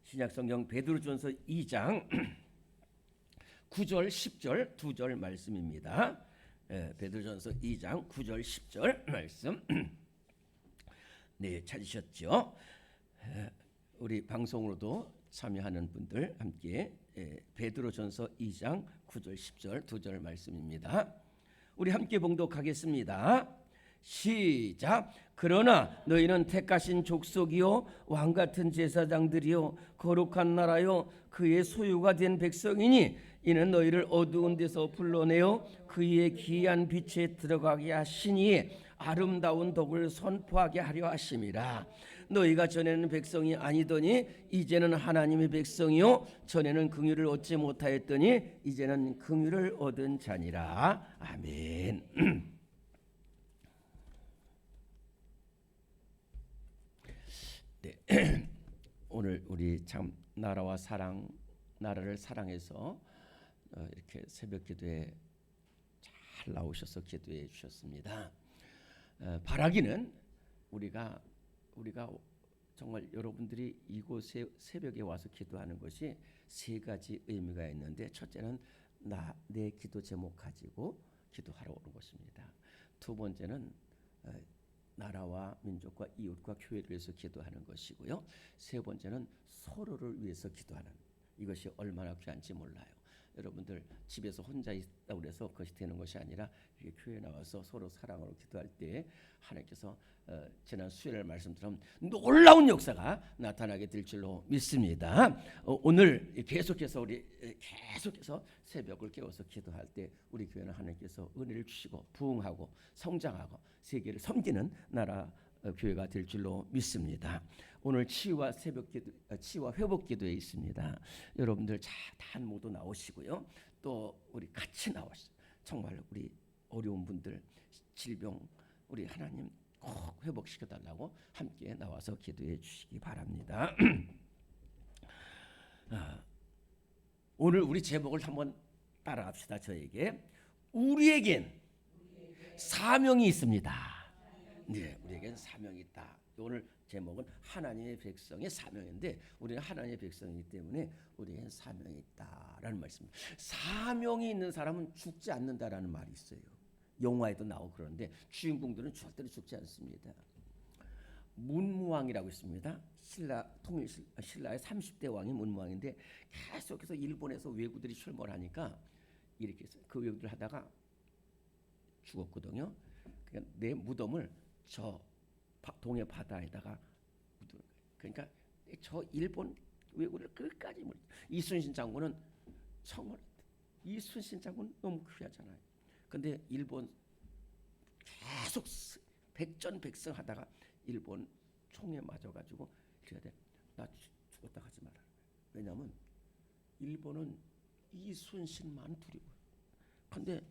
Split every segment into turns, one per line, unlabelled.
신약성경 베드로전서 2장 9절 10절 두 절 말씀입니다. 베드로전서 2장 9절 10절 말씀 네, 찾으셨죠? 우리 방송으로도 참여하는 분들 함께 베드로전서 2장 9절 10절 두 절 말씀입니다. 우리 함께 봉독하겠습니다. 시작. 그러나 너희는 택하신 족속이요 왕같은 제사장들이요 거룩한 나라요 그의 소유가 된 백성이니 이는 너희를 어두운 데서 불러내어 그의 귀한 빛에 들어가게 하시니 아름다운 덕을 선포하게 하려 하심이라. 너희가 전에는 백성이 아니더니 이제는 하나님의 백성이요 전에는 긍휼을 얻지 못하였더니 이제는 긍휼을 얻은 자니라. 아멘. 네. 오늘 우리 참 나라와 사랑, 나라를 사랑해서 이렇게 새벽 기도에 잘 나오셔서 기도해 주셨습니다. 바라기는 우리가 정말 여러분들이 이곳에 새벽에 와서 기도하는 것이 세 가지 의미가 있는데, 첫째는 내 기도 제목 가지고 기도하러 오는 것입니다. 두 번째는 나라와 민족과 이웃과 교회를 위해서 기도하는 것이고요. 세 번째는 서로를 위해서 기도하는, 이것이 얼마나 귀한지 몰라요. 여러분들 집에서 혼자 있다고 해서 그것이 되는 것이 아니라 교회에 나와서 서로 사랑으로 기도할 때 하나님께서 지난 수요일 말씀처럼 놀라운 역사가 나타나게 될 줄로 믿습니다. 오늘 계속해서 새벽을 깨워서 기도할 때 우리 교회는 하나님께서 은혜를 주시고 부흥하고 성장하고 세계를 섬기는 나라 교회가 될 줄로 믿습니다. 오늘 치유와 치유와 회복 기도에 있습니다. 여러분들 다 모두 나오시고요. 또 우리 같이 나오시죠. 정말 우리 어려운 분들 질병 우리 하나님 꼭 회복시켜 달라고 함께 나와서 기도해 주시기 바랍니다. 오늘 우리 제목을 한번 따라합시다. 저에게 우리에겐 사명이 있습니다. 네, 우리에겐 사명이 있다. 오늘 제목은 하나님의 백성의 사명인데, 우리는 하나님의 백성이기 때문에 우리에겐 사명이 있다라는 말씀입니다. 사명이 있는 사람은 죽지 않는다라는 말이 있어요. 영화에도 나오고 그러는데 주인공들은 절대로 죽지 않습니다. 문무왕이라고 있습니다. 신라의 30대 왕이 문무왕인데 계속해서 일본에서 왜구들이 출몰하니까 이렇게 그 왜구들 하다가 죽었거든요. 그러니까 내 무덤을 저 동해 바다에다가 묻는 거예요. 그러니까 저 일본 왜구를 끝까지 이순신 장군은 청원했대. 이순신 장군 너무 귀하잖아요. 근데 일본 계속 백전백승하다가 일본 총에 맞아가지고 그래야 돼. 나 죽었다 하지 마라. 왜냐하면 일본은 이순신만 두려워요. 근데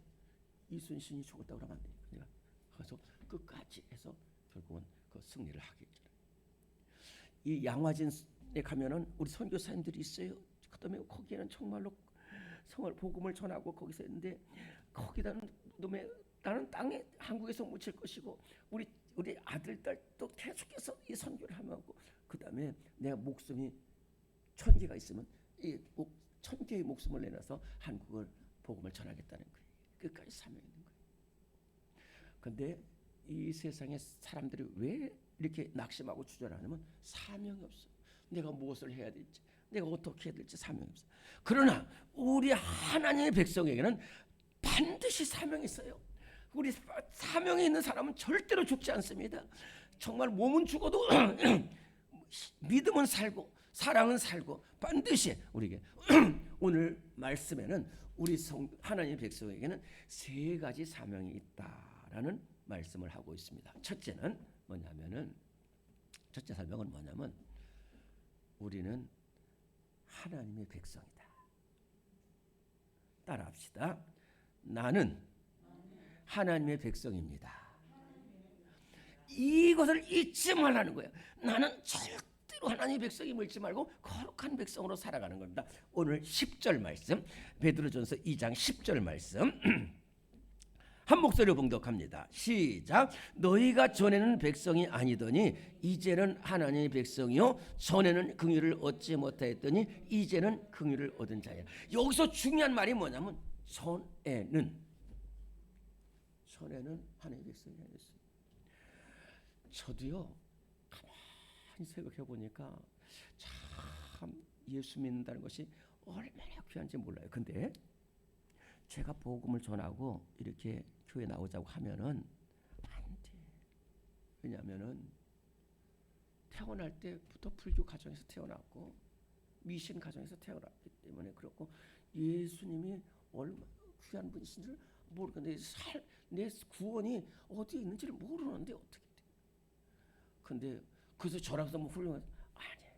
이순신이 죽었다 그러면 안 돼. 그러니까 그래서 끝까지 해서 결국은 그 승리를 하게 했잖아요. 이 양화진에 가면은 우리 선교사님들이 있어요. 그다음에 거기에는 정말로 성을 복음을 전하고 거기서 했는데, 거기다는 나는 땅에 한국에서 묻힐 것이고 우리 아들 딸도 계속해서 이 선교를 하고, 그다음에 내가 목숨이 1000개가 있으면 이 1000개의 목숨을 내놔서 한국을 복음을 전하겠다는 거예요. 끝까지 사명이 있는 거예요. 그런데 이 세상에 사람들이 왜 이렇게 낙심하고 주저하냐면 사명이 없어. 내가 무엇을 해야 될지, 내가 어떻게 해야 될지 사명이 없어. 그러나 우리 하나님의 백성에게는 반드시 사명이 있어요. 우리 사명이 있는 사람은 절대로 죽지 않습니다. 정말 몸은 죽어도 믿음은 살고 사랑은 살고 반드시 우리에게 오늘 말씀에는 우리 하나님의 백성에게는 세 가지 사명이 있다라는 말씀을 하고 있습니다. 첫째 사명은 뭐냐면 우리는 하나님의 백성이다. 따라합시다. 나는 하나님의 백성입니다. 이것을 잊지 말라는 거예요. 나는 절대로 하나님의 백성임을 잊지 말고 거룩한 백성으로 살아가는 겁니다. 오늘 10절 말씀, 베드로전서 2장 10절 말씀 한 목소리로 봉독합니다. 시작. 너희가 전에는 백성이 아니더니 이제는 하나님의 백성이요 전에는 긍휼을 얻지 못하였더니 이제는 긍휼을 얻은 자야. 여기서 중요한 말이 뭐냐면 전에는 하나님의 백성이 아니었어요. 저도요 가만히 생각해 보니까 참 예수 믿는다는 것이 얼마나 귀한지 몰라요. 근데 제가 복음을 전하고 이렇게 교회 나오자고 하면은 안 돼. 왜냐하면은 태어날 때부터 불교 가정에서 태어났고 미신 가정에서 태어났기 때문에 그렇고 예수님이 얼마나 귀한 분이신지를 모르겠는데 내 구원이 어디에 있는지를 모르는데 어떻게 돼? 근데 그래서 저랑서 뭐 훌륭한 아니에요.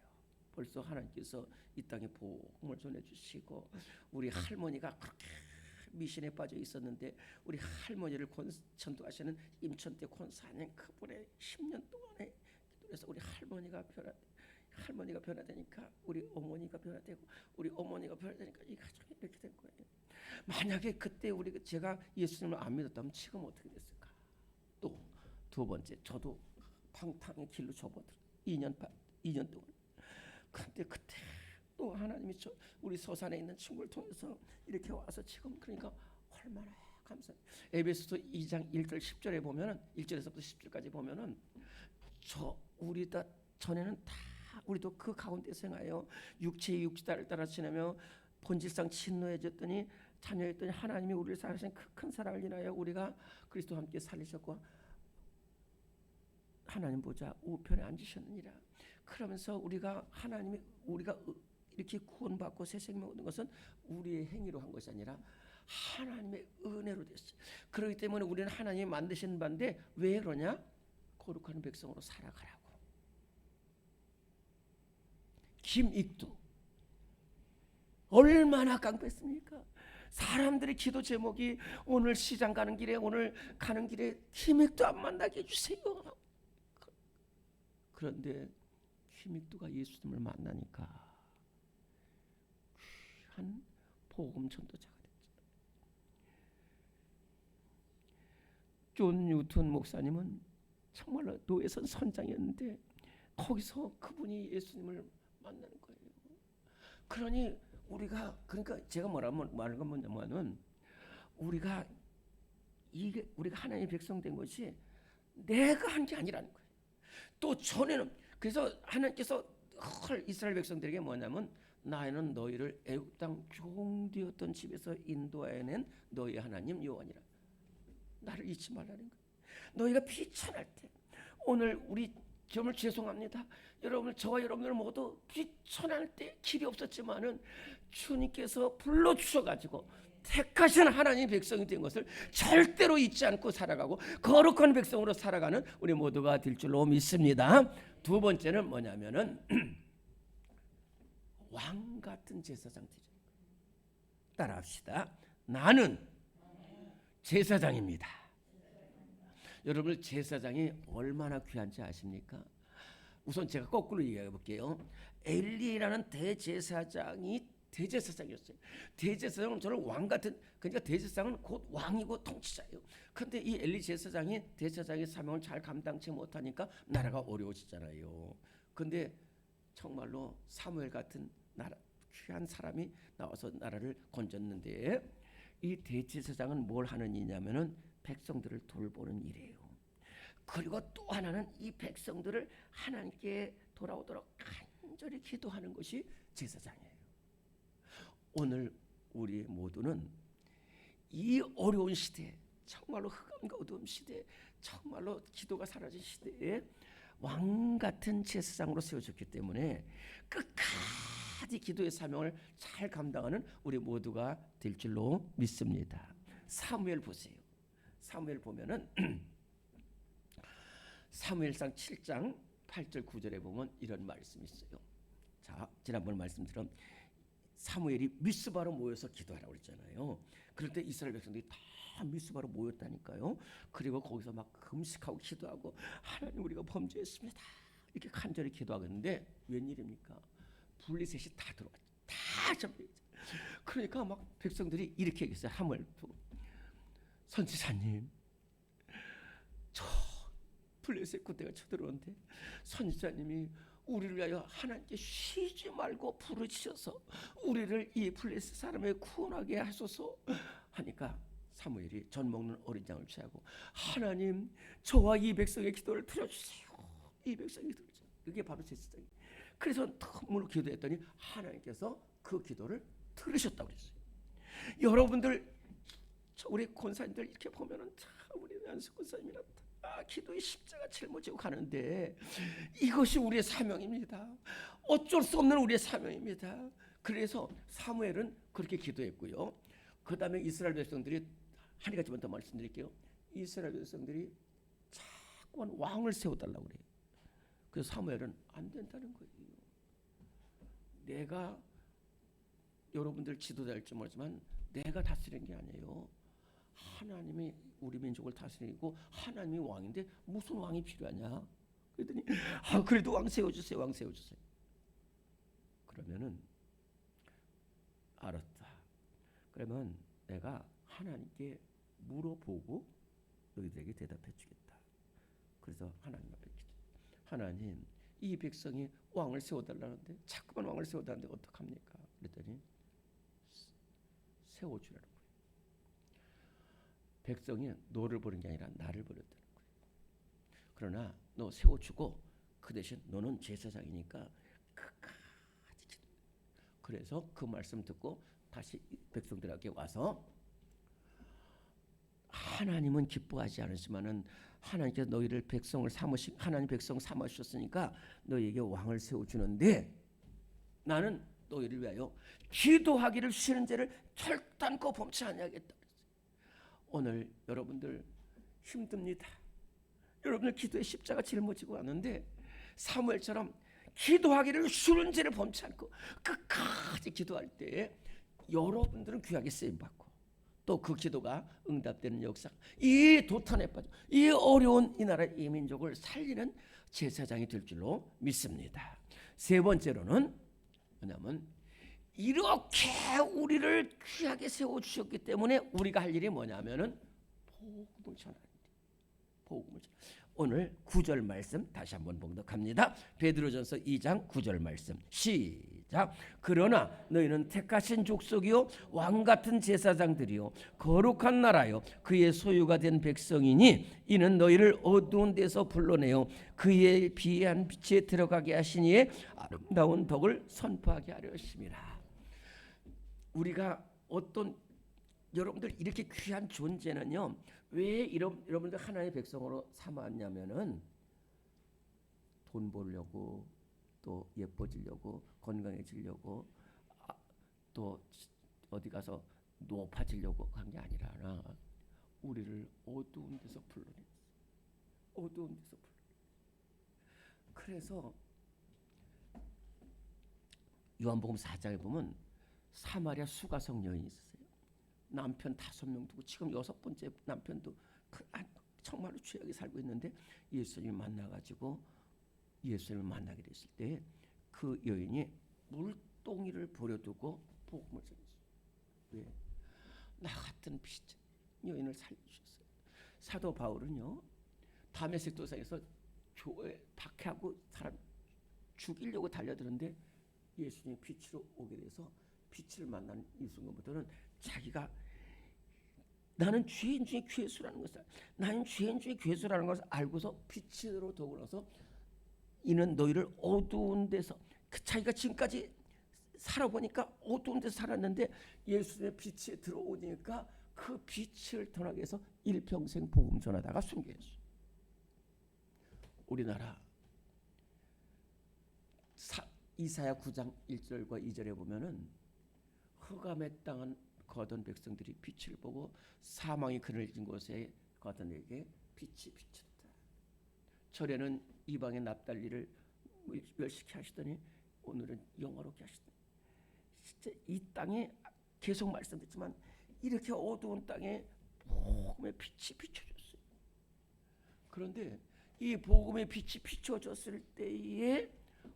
벌써 하나님께서 이 땅에 복음을 전해주시고 우리 할머니가 그렇게 미신에 빠져 있었는데 우리 할머니를 전도하시는 임천대 권사님 그분의 10년 동안에 그래서 우리 할머니가 변화되니까 우리 어머니가 변화되고 우리 어머니가 변화되니까 이 가정이 이렇게 된 거예요. 만약에 그때 제가 예수님을 안 믿었다면 지금 어떻게 됐을까? 또 두 번째 저도 팡팡의 길로 접어들어 2년 동안. 그런데 그때 또 하나님이 우리 서산에 있는 친구를 통해서 이렇게 와서 지금 그러니까 얼마나 감사해요. 에베소서 2장 1절 10절에 보면은 1절에서부터 10절까지 보면은 우리 다 전에는 다 우리도 그 가운데서 행하여 육체의 육지를 따라 지내며 본질상 친노해졌더니 자녀였더니 하나님이 우리를 사랑하신 그 큰 사랑을 인하여 우리가 그리스도와 함께 살리셨고 하나님 보좌 우편에 앉으셨느니라. 그러면서 우리가 이렇게 구원받고 새 생명 얻는 것은 우리의 행위로 한 것이 아니라 하나님의 은혜로 됐어요. 그렇기 때문에 우리는 하나님이 만드신 바인데 왜 그러냐? 거룩한 백성으로 살아가라고. 김익두 얼마나 깡패습니까? 사람들의 기도 제목이 오늘 시장 가는 길에 김익두 안 만나게 해주세요. 그런데 김익두가 예수님을 만나니까 귀한 복음 전도자가 됐죠. 존 뉴턴 목사님은 정말로 노예선 선장이었는데 거기서 그분이 예수님을 만나는 거예요. 그러니까 제가 말하는 건 뭐냐면은 우리가 하나님의 백성 된 것이 내가 한 게 아니라는 거예요. 또 전에는 그래서 하나님께서 이스라엘 백성들에게 뭐냐면 나는 너희를 애굽 땅 종되었던 집에서 인도해낸 너희 하나님 여호와니라. 나를 잊지 말라는 거예요. 너희가 비천할 때 오늘 정말 죄송합니다. 저와 여러분들 모두 비천할 때 길이 없었지만은 주님께서 불러주셔가지고 택하신 하나님의 백성이 된 것을 절대로 잊지 않고 살아가고 거룩한 백성으로 살아가는 우리 모두가 될 줄로 믿습니다. 두 번째는 뭐냐면은 왕 같은 제사장 되죠. 따라합시다. 나는 제사장입니다. 여러분 제사장이 얼마나 귀한지 아십니까? 우선 제가 거꾸로 얘기해 볼게요. 엘리라는 대제사장이 대제사장이었어요. 대제사장은 저는 왕 같은, 그러니까 대제사장은 곧 왕이고 통치자예요. 그런데 이 엘리 제사장이 대제사장의 사명을 잘 감당치 못하니까 나라가 어려워지잖아요. 그런데 정말로 사무엘 같은 귀한 사람이 나와서 나라를 건졌는데 이 대제사장은 뭘 하는 이냐면은 백성들을 돌보는 일이에요. 그리고 또 하나는 이 백성들을 하나님께 돌아오도록 간절히 기도하는 것이 제사장이에요. 오늘 우리 모두는 이 어려운 시대, 정말로 흑암과 어두움 시대, 정말로 기도가 사라진 시대에 왕 같은 제사장으로 세워졌기 때문에 끝까지 기도의 사명을 잘 감당하는 우리 모두가 될 줄로 믿습니다. 사무엘 보세요. 사무엘 보면은 사무엘상 7장 8절 9절에 보면 이런 말씀이 있어요. 자, 지난번 말씀처럼 사무엘이 미스바로 모여서 기도하라고 그랬잖아요. 그럴 때 이스라엘 백성들이 다 미스바로 모였다니까요. 그리고 거기서 막 금식하고 기도하고 하나님 우리가 범죄했습니다. 이렇게 간절히 기도하겠는데 웬일입니까? 블레셋이 다 들어왔죠. 다 잡혀있죠. 그러니까 막 백성들이 이렇게 얘기했어요. 선지자님, 저 블레셋 군대가 쳐들어오는데 선지자님이 우리를 위하여 하나님께 쉬지 말고 부르짖어서 우리를 이 블레셋 사람에 구원하게 하소서 하니까 사무엘이 전 먹는 어린 양을 취하고 하나님, 저와 이 백성의 기도를 들어주세요. 이 백성의 기도를. 그게 바로 제사장이. 그래서 덤으로 기도했더니 하나님께서 그 기도를 들으셨다고 그랬어요. 여러분들, 우리 권사님들 이렇게 보면은 참 우리 안수 권사님이나 기도의 십자가 짊어지고 가는데 이것이 우리의 사명입니다. 어쩔 수 없는 우리의 사명입니다. 그래서 사무엘은 그렇게 기도했고요. 그 다음에 이스라엘 백성들이 한 가지만 더 말씀드릴게요. 이스라엘 백성들이 자꾸만 왕을 세워달라고 그래요. 그래서 사무엘은 안 된다는 거예요. 내가 여러분들 지도자일지 모르지만 내가 다스리는 게 아니에요. 하나님이 우리 민족을 다스리고 하나님이 왕인데 무슨 왕이 필요하냐? 그랬더니 그래도 왕 세워주세요. 왕 세워주세요. 그러면은 알았다. 그러면 내가 하나님께 물어보고 너희들에게 대답해 주겠다. 그래서 하나님 앞에 기도. 하나님, 이 백성이 왕을 세워달라는데 자꾸만 왕을 세워달라는데 어떡합니까? 그랬더니 세워주라는 거예요. 백성이 너를 보는 게 아니라 나를 보렸다는 거예요. 그러나 너 세워주고 그 대신 너는 제사장이니까 끝까지 기도. 그래서 그 말씀 듣고 다시 백성들에게 와서 하나님은 기뻐하지 않으시면은 하나님께서 너희를 백성을 삼으시 하나님 백성 삼으셨으니까 너희에게 왕을 세워주는데 나는 너희를 위하여 기도하기를 쉬는 죄를 결단코 범치 아니하겠다. 오늘 여러분들 힘듭니다. 여러분들 기도에 십자가 짊어지고 왔는데 사무엘처럼 기도하기를 쉬는 죄를 범치 않고 끝까지 기도할 때 여러분들은 귀하게 쓰임받고 또 그 기도가 응답되는 역사, 이 도탄에 빠져 이 어려운 이 나라 이 민족을 살리는 제사장이 될 줄로 믿습니다. 세 번째로는 뭐냐면 이렇게 우리를 귀하게 세워주셨기 때문에 우리가 할 일이 뭐냐면은 복음을 전하는 데 복음을 전하는. 오늘 9절 말씀 다시 한번 봉독합니다. 베드로전서 2장 9절 말씀 시작. 그러나 너희는 택하신 족속이요 왕같은 제사장들이요 거룩한 나라요 그의 소유가 된 백성이니 이는 너희를 어두운 데서 불러내어 그의 비한 빛에 들어가게 하시니에 아름다운 덕을 선포하게 하려 하심이라. 우리가 어떤 여러분들 이렇게 귀한 존재는요 왜 여러분들 하나님의 백성으로 삼았냐면은 돈 벌려고 또 예뻐지려고 건강해지려고 또 어디 가서 높아지려고 한 게 아니라 우리를 어두운 데서 불러냈어. 어두운 데서 불러냈어. 그래서 요한복음 4장에 보면 사마리아 수가성 여인이 있었어요. 남편 5명 두고 지금 6번째 남편도 정말로 죄악에 살고 있는데 예수님을 만나가지고 예수님을 만나게 됐을 때 그 여인이 물동이를 버려두고 복음을 전했어요. 왜? 나 같은 여인을 살려주셨어요. 사도 바울은요 다메섹 도상에서 교회 박해하고 사람 죽이려고 달려드는데 예수님이 빛으로 오게 돼서 빛을 만난 이 순간부터는 자기가 나는 죄인 중에 괴수라는 것을 나는 죄인 중에 괴수라는 것을 알고서 빛으로 더불어서 이는 너희를 어두운 데서 자기가 지금까지 살아보니까 어두운 데서 살았는데 예수님의 빛에 들어오니까 그 빛을 전하기 위해서 일평생 복음 전하다가 순교했어요. 우리나라 이사야 9장 1절과 2절에 보면은 흑암의 땅은 거던 백성들이 빛을 보고 사망이 그늘진 곳에 거던 에게 빛이 비쳤다. 절에는 이방의 납달리를 멸시케 하시더니 오늘은 영화롭게 하시더니 진짜 이 땅에 계속 말씀드렸지만 이렇게 어두운 땅에 복음의 빛이 비춰졌어요. 그런데 이 복음의 빛이 비춰졌을 때에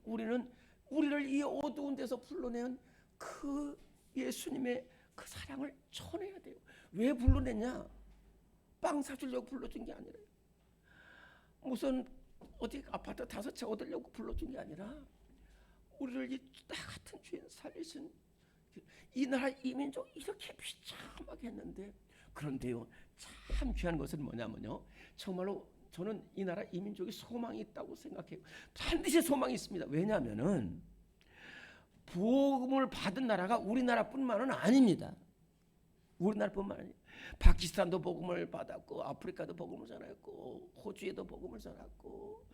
우리는 우리를 이 어두운 데서 불러낸 그 예수님의 그 사랑을 전해야 돼요. 왜 불러냈냐? 빵 사주려고 불러준 게 아니라, 무슨 어디 아파트 5채 얻으려고 불러준 게 아니라, 우리를 이 나 같은 죄인 살리신 이 나라 이민족 이렇게 비참하게 했는데, 그런데요 참 귀한 것은 뭐냐면요, 정말로 저는 이 나라 이민족이 소망이 있다고 생각해요. 반드시 소망이 있습니다. 왜냐하면은 복음을 받은 나라가 우리나라뿐만은 아닙니다. 우리나라뿐만 아니에요. 파키스탄도 복음을 받았고, 아프리카도 복음을 전했고, 호주에도 복음을 전했고,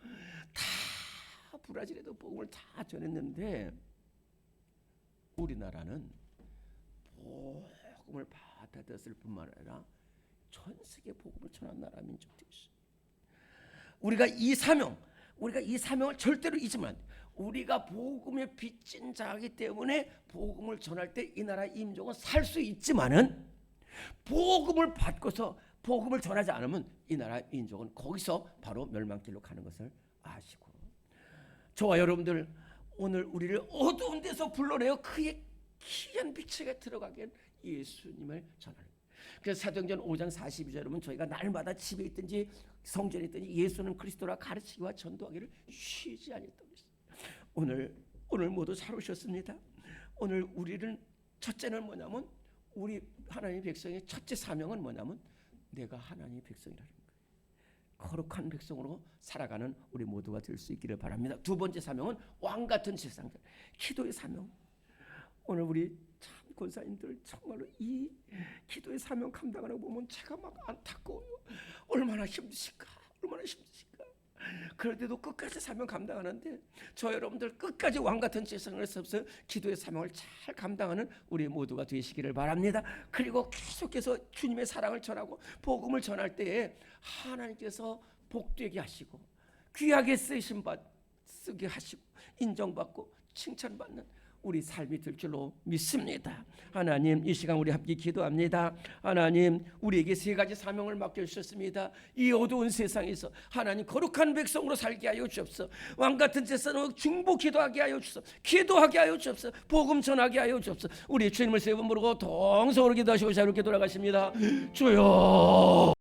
다 브라질에도 복음을 다 전했는데, 우리나라는 복음을 받아들였을 뿐만 아니라 전 세계 복음을 전한 나라 민족 되었습니다. 우리가 이 사명을 절대로 잊으면 안 돼요. 우리가 복음의 빚진 자이기 때문에 복음을 전할 때 이 나라 민족은 살 수 있지만은, 복음을 받고서 복음을 전하지 않으면 이 나라 민족은 거기서 바로 멸망길로 가는 것을 아시고, 저와 여러분들 오늘 우리를 어두운 데서 불러내어 그의 귀한 빛에 들어가게 한 예수님을 전하는 거예요. 그래서 사도행전 5장 42절에 보면 저희가 날마다 집에 있든지 성전에 있든지 예수는 그리스도라 가르치기와 전도하기를 쉬지 아니했다고 했어요. 오늘 모두 잘 오셨습니다. 오늘 우리는 첫째는 뭐냐면, 우리 하나님의 백성의 첫째 사명은 뭐냐면 내가 하나님의 백성이라는 거예요. 거룩한 백성으로 살아가는 우리 모두가 될 수 있기를 바랍니다. 두 번째 사명은 왕같은 제사장, 기도의 사명. 오늘 우리 참 권사님들 정말로 이 기도의 사명 감당하는 거 보면 제가 막 안타까워요. 얼마나 힘드실까. 그런데도 끝까지 사명 감당하는데, 저 여러분들 끝까지 왕같은 제사장을 써서 기도의 사명을 잘 감당하는 우리 모두가 되시기를 바랍니다. 그리고 계속해서 주님의 사랑을 전하고 복음을 전할 때에 하나님께서 복되게 하시고 귀하게 쓰게 하시고 인정받고 칭찬받는 우리 삶이 될 줄로 믿습니다. 하나님, 이 시간 우리 함께 기도합니다. 하나님, 우리에게 세 가지 사명을 맡겨주셨습니다. 이 어두운 세상에서 하나님 거룩한 백성으로 살게 하여 주옵소서. 왕같은 제사장으로 중보 기도하게 하여 주옵소서. 기도하게 하여 주옵소서. 복음 전하게 하여 주옵소서. 우리 주님을 세 번 부르고 동성으로 기도하시고 자유롭게 돌아가십니다. 주여.